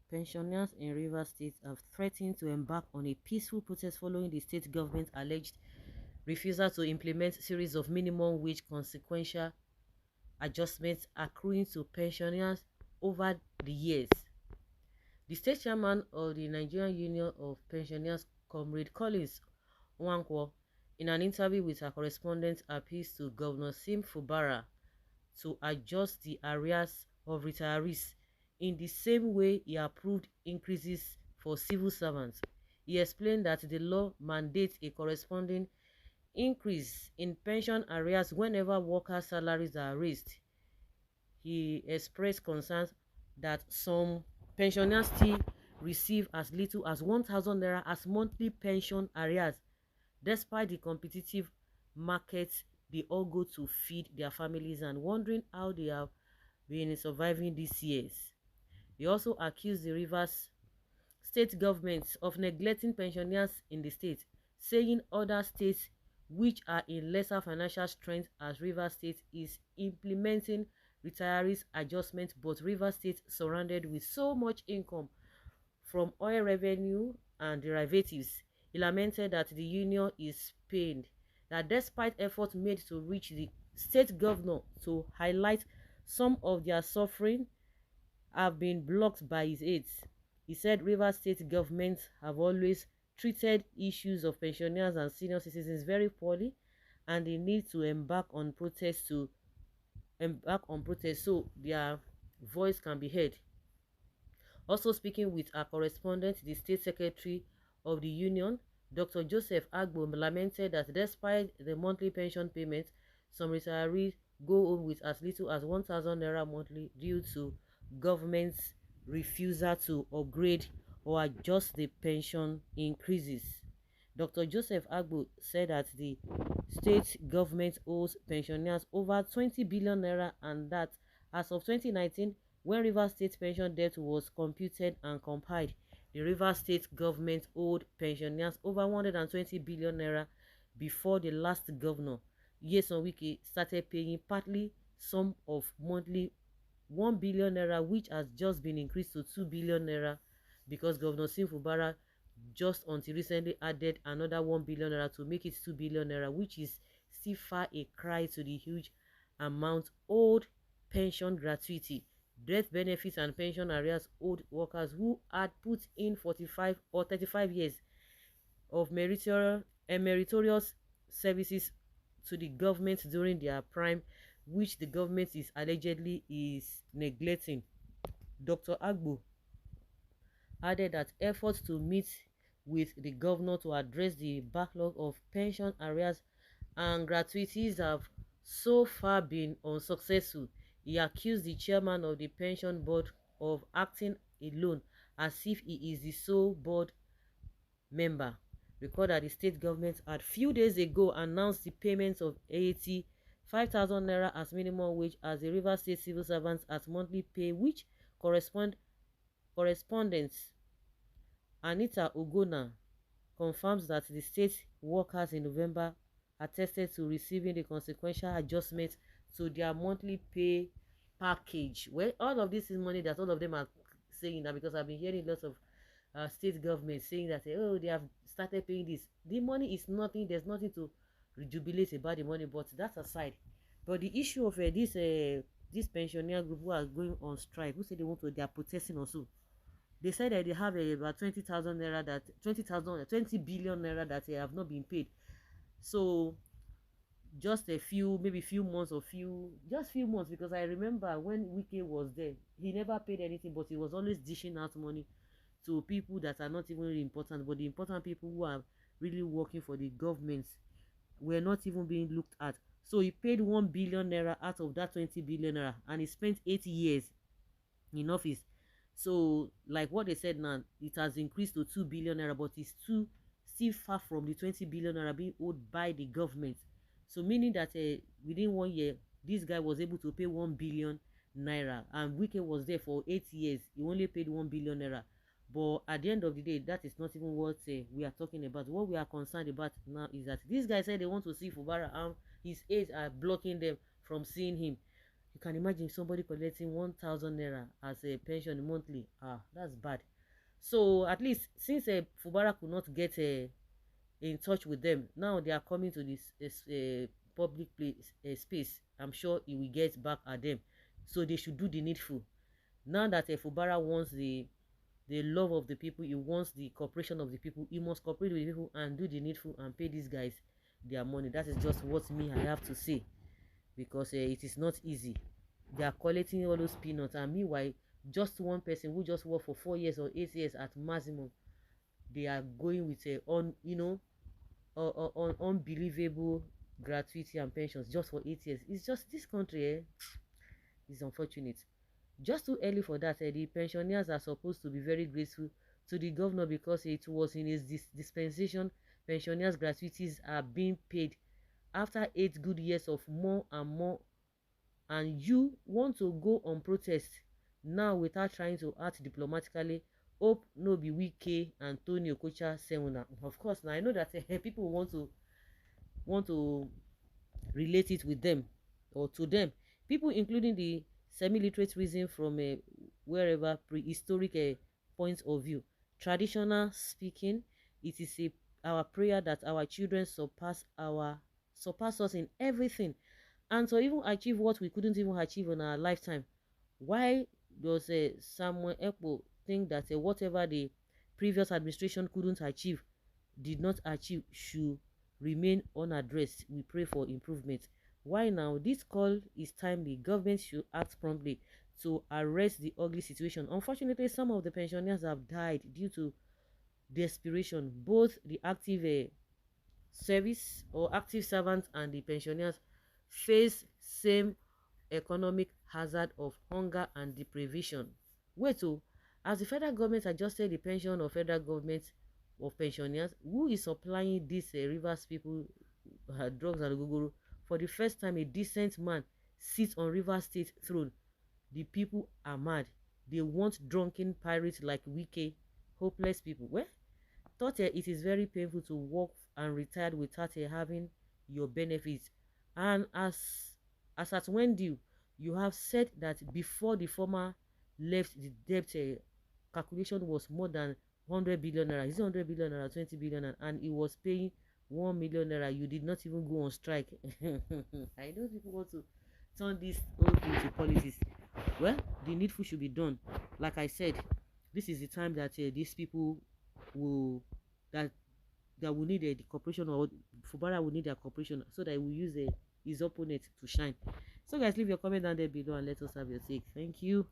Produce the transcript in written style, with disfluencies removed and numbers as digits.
Pensioners in Rivers State have threatened to embark on a peaceful protest following the state government's alleged refusal to implement a series of minimum wage consequential adjustments accruing to pensioners over the years. The state chairman of the Nigerian Union of Pensioners, Comrade Collins Nwankwo, in an interview with her correspondent, appeals to Governor Fubara to adjust the arrears of retirees in the same way he approved increases for civil servants. He explained that the law mandates a corresponding increase in pension arrears whenever workers' salaries are raised. He expressed concerns that some pensioners still receive as little as 1,000 naira as monthly pension arrears, despite the competitive markets they all go to feed their families, and wondering how they have been surviving these years. He also accused the Rivers state government of neglecting pensioners in the state, saying other states which are in lesser financial strength as Rivers State is implementing retirees adjustment, but Rivers State, surrounded with so much income from oil revenue and derivatives. He lamented that the union is pained that despite efforts made to reach the state governor to highlight some of their suffering have been blocked by his aides. He said Rivers State government have always treated issues of pensioners and senior citizens very poorly, and they need to embark on protests so their voice can be heard. Also speaking with our correspondent, the state secretary of the union, Dr. Joseph Agbo, lamented that despite the monthly pension payments, some retirees go home with as little as 1,000 naira monthly due to government's refusal to upgrade or adjust the pension increases. Dr. Joseph Agbo said that the state government owes pensioners over 20 billion naira, and that as of 2019, when Rivers State pension debt was computed and compiled, the Rivers State government owed pensioners over 120 billion naira before the last governor, Wike, started paying partly some of monthly 1 billion naira, which has just been increased to 2 billion naira because Governor Fubara just until recently added another 1 billion naira to make it 2 billion naira, which is still far a cry to the huge amount owed pension gratuity, death benefits and pension arrears owed workers who had put in 45 or 35 years of meritorious services to the government during their prime, which the government is allegedly neglecting. Dr. Agbo added that efforts to meet with the governor to address the backlog of pension arrears and gratuities have so far been unsuccessful. He accused the chairman of the pension board of acting alone as if he is the sole board member. Recall that the state government had few days ago announced the payment of 85,000 naira as minimum wage as the Rivers State civil servants as monthly pay, which correspondents Anita Ogona confirms that the state workers in November attested to receiving the consequential adjustment to their monthly pay package. Well, all of this is money that all of them are saying that, because I've been hearing lots of state government saying that oh, they have started paying this. The money is nothing. There's nothing to jubilate about the money, but that's aside. But the issue of this pensioner group who are going on strike, who say they are protesting also. They said that they have about 20,000 naira, that 20 billion naira that they have not been paid. So just maybe few months or just few months, because I remember when Wike was there, he never paid anything, but he was always dishing out money to people that are not even really important, but the important people who are really working for the government were not even being looked at. So he paid 1 billion naira out of that 20 billion naira, and he spent 8 years in office. So like what they said now, it has increased to 2 billion naira, but it's still far from the 20 billion naira being owed by the government. So meaning that within 1 year, this guy was able to pay 1 billion naira, and Wike was there for 8 years. He only paid 1 billion naira. But at the end of the day, that is not even what we are talking about. What we are concerned about now is that this guy said they want to see Fubara, and his aides are blocking them from seeing him. You can imagine somebody collecting 1,000 naira as a pension monthly. That's bad. So at least since Fubara could not get in touch with them, now they are coming to this public place space. I'm sure he will get back at them. So they should do the needful. Now that Fubara wants the love of the people, he wants the cooperation of the people, he must cooperate with the people and do the needful and pay these guys their money. That is just what me I have to say, because it is not easy. They are collecting all those peanuts, and meanwhile just one person who just worked for 4 years or 8 years at maximum, they are going with a unbelievable gratuity and pensions just for 8 years. It's just this country is unfortunate. Just too early for that. The pensioners are supposed to be very grateful to the governor, because it was in his dispensation pensioners gratuities are being paid after 8 good years of more and more. And you want to go on protest now without trying to act diplomatically. Hope no be Wike and Tony Okocha Sewuna. Of course, now I know that people want to relate it with them or to them. People including the semi-literate reason from wherever prehistoric point of view. Traditional speaking, it is our prayer that our children surpass us in everything, and to even achieve what we couldn't even achieve in our lifetime. Why does Samuel Ekpo think that whatever the previous administration couldn't achieve, did not achieve, should remain unaddressed? We pray for improvement. Why now? This call is timely. Government should act promptly to arrest the ugly situation. Unfortunately, some of the pensioners have died due to desperation. Both the active service or active servants and the pensioners face same economic hazard of hunger and deprivation. Wait, as the federal government adjusted the pension of federal government of pensioners, who is supplying these rivers people drugs and gogoro? For the first time, a decent man sits on Rivers State throne. The people are mad. They want drunken pirates like Wike, hopeless people. Well, thought it is very painful to work and retire without having your benefits. And as at when due, you have said that before the former left, the debt calculation was more than 100 billion naira. Is it 100 billion naira, 20 billion naira? And he was paying 1 million naira. You did not even go on strike. I know people want to turn this whole thing to politics. Well, the needful should be done. Like I said, this is the time that these people will that will need the cooperation, or Fubara will need their cooperation, so that he will use his opponent to shine. So guys, leave your comment down there below and let us have your take. Thank you.